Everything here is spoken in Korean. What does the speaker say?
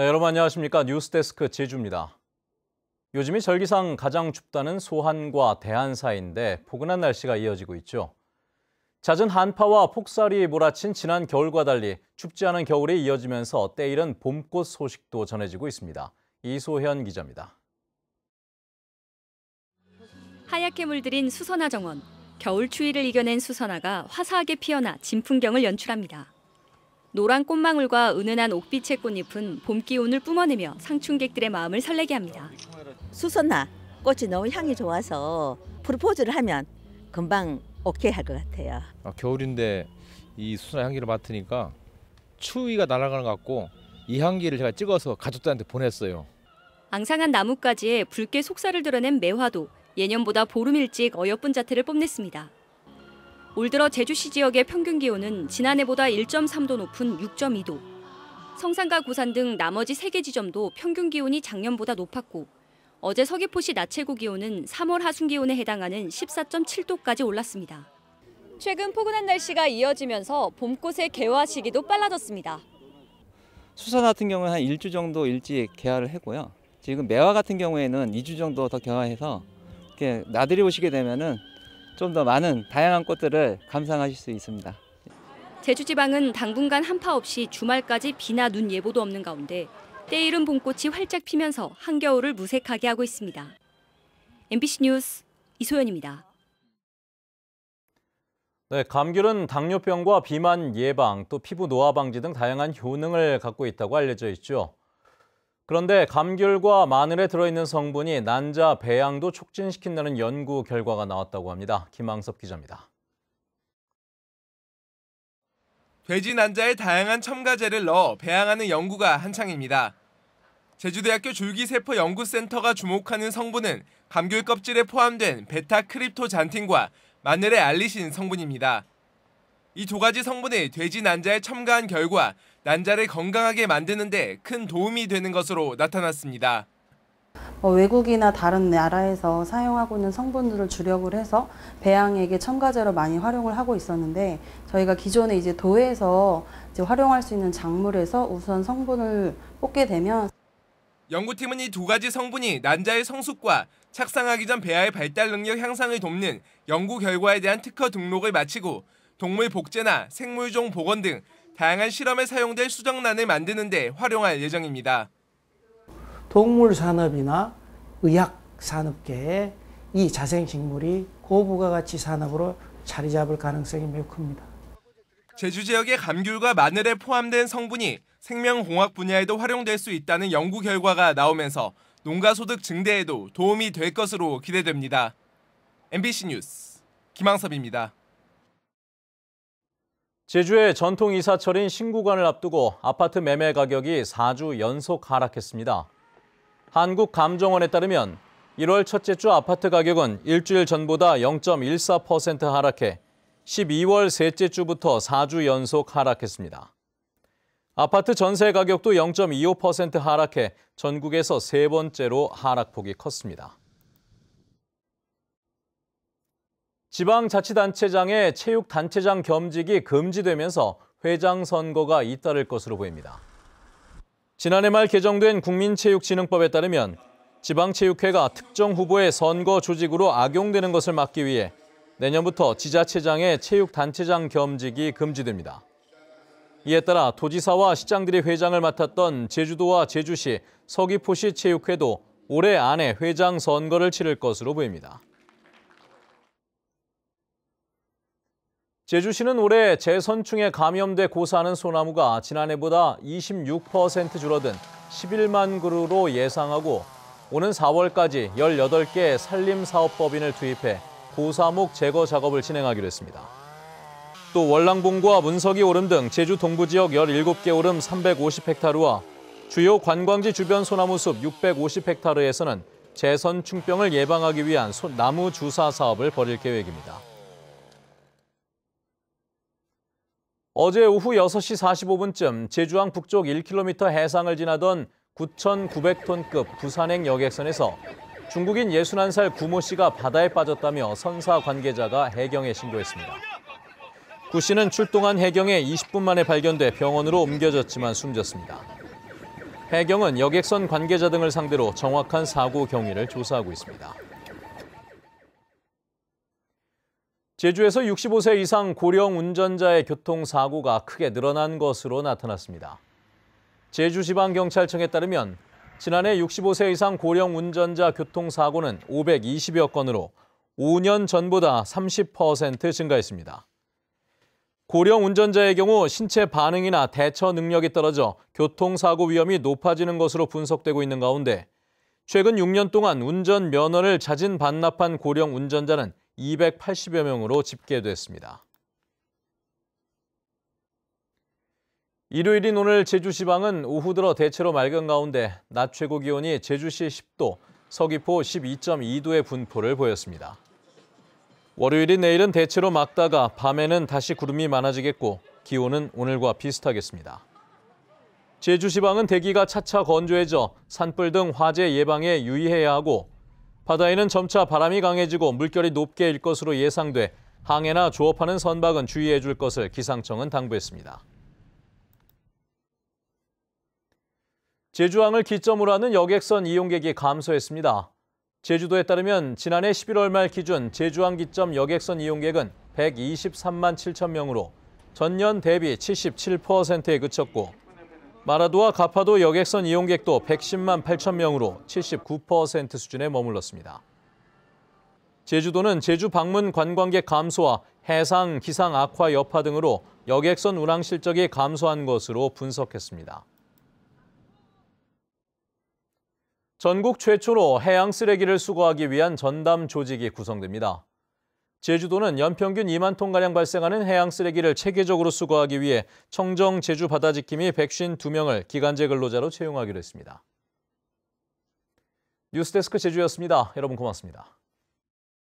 여러분 안녕하십니까. 뉴스데스크 제주입니다. 요즘이 절기상 가장 춥다는 소한과 대한 사이인데 포근한 날씨가 이어지고 있죠. 잦은 한파와 폭설이 몰아친 지난 겨울과 달리 춥지 않은 겨울이 이어지면서 때이른 봄꽃 소식도 전해지고 있습니다. 이소현 기자입니다. 하얗게 물들인 수선화 정원. 겨울 추위를 이겨낸 수선화가 화사하게 피어나 진풍경을 연출합니다. 노란 꽃망울과 은은한 옥빛의 꽃잎은 봄 기운을 뿜어내며 상춘객들의 마음을 설레게 합니다. 수선화 꽃이 너무 향이 좋아서 프로포즈를 하면 금방 오케이 할 것 같아요. 겨울인데 이 수선화 향기를 맡으니까 추위가 날아가는 것 같고 이 향기를 제가 찍어서 가족들한테 보냈어요. 앙상한 나뭇가지에 붉게 속살을 드러낸 매화도 예년보다 보름 일찍 어여쁜 자태를 뽐냈습니다. 올 들어 제주시 지역의 평균 기온은 지난해보다 1.3도 높은 6.2도. 성산과 고산 등 나머지 3개 지점도 평균 기온이 작년보다 높았고 어제 서귀포시 낮 최고 기온은 3월 하순 기온에 해당하는 14.7도까지 올랐습니다. 최근 포근한 날씨가 이어지면서 봄꽃의 개화 시기도 빨라졌습니다. 수선화 같은 경우는 한 1주 정도 일찍 개화를 하고요. 지금 매화 같은 경우에는 2주 정도 더 개화해서 이렇게 나들이 오시게 되면은 좀 더 많은 다양한 꽃들을 감상하실 수 있습니다. 제주지방은 당분간 한파 없이 주말까지 비나 눈 예보도 없는 가운데 때이른 봄꽃이 활짝 피면서 한겨울을 무색하게 하고 있습니다. MBC 뉴스 이소연입니다. 네, 감귤은 당뇨병과 비만 예방, 또 피부 노화 방지 등 다양한 효능을 갖고 있다고 알려져 있죠. 그런데 감귤과 마늘에 들어있는 성분이 난자 배양도 촉진시킨다는 연구 결과가 나왔다고 합니다. 김항섭 기자입니다. 돼지 난자에 다양한 첨가제를 넣어 배양하는 연구가 한창입니다. 제주대학교 줄기세포 연구센터가 주목하는 성분은 감귤 껍질에 포함된 베타크립토잔틴과 마늘의 알리신 성분입니다. 이 두 가지 성분을 돼지 난자에 첨가한 결과 난자를 건강하게 만드는 데 큰 도움이 되는 것으로 나타났습니다. 외국이나 다른 나라에서 사용하고 있는 성분들을 주력을 해서 배양액의 첨가제로 많이 활용을 하고 있었는데 저희가 기존에 이제 도에서 활용할 수 있는 작물에서 우선 성분을 뽑게 되면 연구팀은 이 두 가지 성분이 난자의 성숙과 착상하기 전 배아의 발달 능력 향상을 돕는 연구 결과에 대한 특허 등록을 마치고 동물 복제나 생물종 복원 등 다양한 실험에 사용될 수정란을 만드는 데 활용할 예정입니다. 동물 산업이나 의학 산업계에 이 자생식물이 고부가가치 산업으로 자리 잡을 가능성이 매우 큽니다. 제주 지역의 감귤과 마늘에 포함된 성분이 생명공학 분야에도 활용될 수 있다는 연구 결과가 나오면서 농가 소득 증대에도 도움이 될 것으로 기대됩니다. MBC 뉴스 김항섭입니다. 제주의 전통 이사철인 신구관을 앞두고 아파트 매매 가격이 4주 연속 하락했습니다. 한국감정원에 따르면 1월 첫째 주 아파트 가격은 일주일 전보다 0.14% 하락해 12월 셋째 주부터 4주 연속 하락했습니다. 아파트 전세 가격도 0.25% 하락해 전국에서 세 번째로 하락폭이 컸습니다. 지방자치단체장의 체육단체장 겸직이 금지되면서 회장 선거가 잇따를 것으로 보입니다. 지난해 말 개정된 국민체육진흥법에 따르면 지방체육회가 특정 후보의 선거 조직으로 악용되는 것을 막기 위해 내년부터 지자체장의 체육단체장 겸직이 금지됩니다. 이에 따라 도지사와 시장들이 회장을 맡았던 제주도와 제주시, 서귀포시 체육회도 올해 안에 회장 선거를 치를 것으로 보입니다. 제주시는 올해 재선충에 감염돼 고사하는 소나무가 지난해보다 26% 줄어든 11만 그루로 예상하고 오는 4월까지 18개 산림사업법인을 투입해 고사목 제거 작업을 진행하기로 했습니다. 또 월랑봉구와 문석이 오름 등 제주 동부지역 17개 오름 350헥타르와 주요 관광지 주변 소나무숲 650헥타르에서는 재선충병을 예방하기 위한 나무 주사 사업을 벌일 계획입니다. 어제 오후 6시 45분쯤 제주항 북쪽 1km 해상을 지나던 9,900톤급 부산행 여객선에서 중국인 61살 구모 씨가 바다에 빠졌다며 선사 관계자가 해경에 신고했습니다. 구 씨는 출동한 해경에 20분 만에 발견돼 병원으로 옮겨졌지만 숨졌습니다. 해경은 여객선 관계자 등을 상대로 정확한 사고 경위를 조사하고 있습니다. 제주에서 65세 이상 고령 운전자의 교통사고가 크게 늘어난 것으로 나타났습니다. 제주지방경찰청에 따르면 지난해 65세 이상 고령 운전자 교통사고는 520여 건으로 5년 전보다 30% 증가했습니다. 고령 운전자의 경우 신체 반응이나 대처 능력이 떨어져 교통사고 위험이 높아지는 것으로 분석되고 있는 가운데 최근 6년 동안 운전 면허를 자진 반납한 고령 운전자는 280여 명으로 집계됐습니다. 일요일인 오늘 제주시방은 오후 들어 대체로 맑은 가운데 낮 최고 기온이 제주시 10도, 서귀포 12.2도의 분포를 보였습니다. 월요일인 내일은 대체로 맑다가 밤에는 다시 구름이 많아지겠고 기온은 오늘과 비슷하겠습니다. 제주시방은 대기가 차차 건조해져 산불 등 화재 예방에 유의해야 하고 바다에는 점차 바람이 강해지고 물결이 높게 일 것으로 예상돼 항해나 조업하는 선박은 주의해 줄 것을 기상청은 당부했습니다. 제주항을 기점으로 하는 여객선 이용객이 감소했습니다. 제주도에 따르면 지난해 11월 말 기준 제주항 기점 여객선 이용객은 123만 7천 명으로 전년 대비 77%에 그쳤고 마라도와 가파도 여객선 이용객도 110만 8천 명으로 79% 수준에 머물렀습니다. 제주도는 제주 방문 관광객 감소와 해상 기상 악화 여파 등으로 여객선 운항 실적이 감소한 것으로 분석했습니다. 전국 최초로 해양 쓰레기를 수거하기 위한 전담 조직이 구성됩니다. 제주도는 연평균 2만 톤가량 발생하는 해양 쓰레기를 체계적으로 수거하기 위해 청정 제주 바다지킴이 152명을 기간제 근로자로 채용하기로 했습니다. 뉴스데스크 제주였습니다. 여러분 고맙습니다.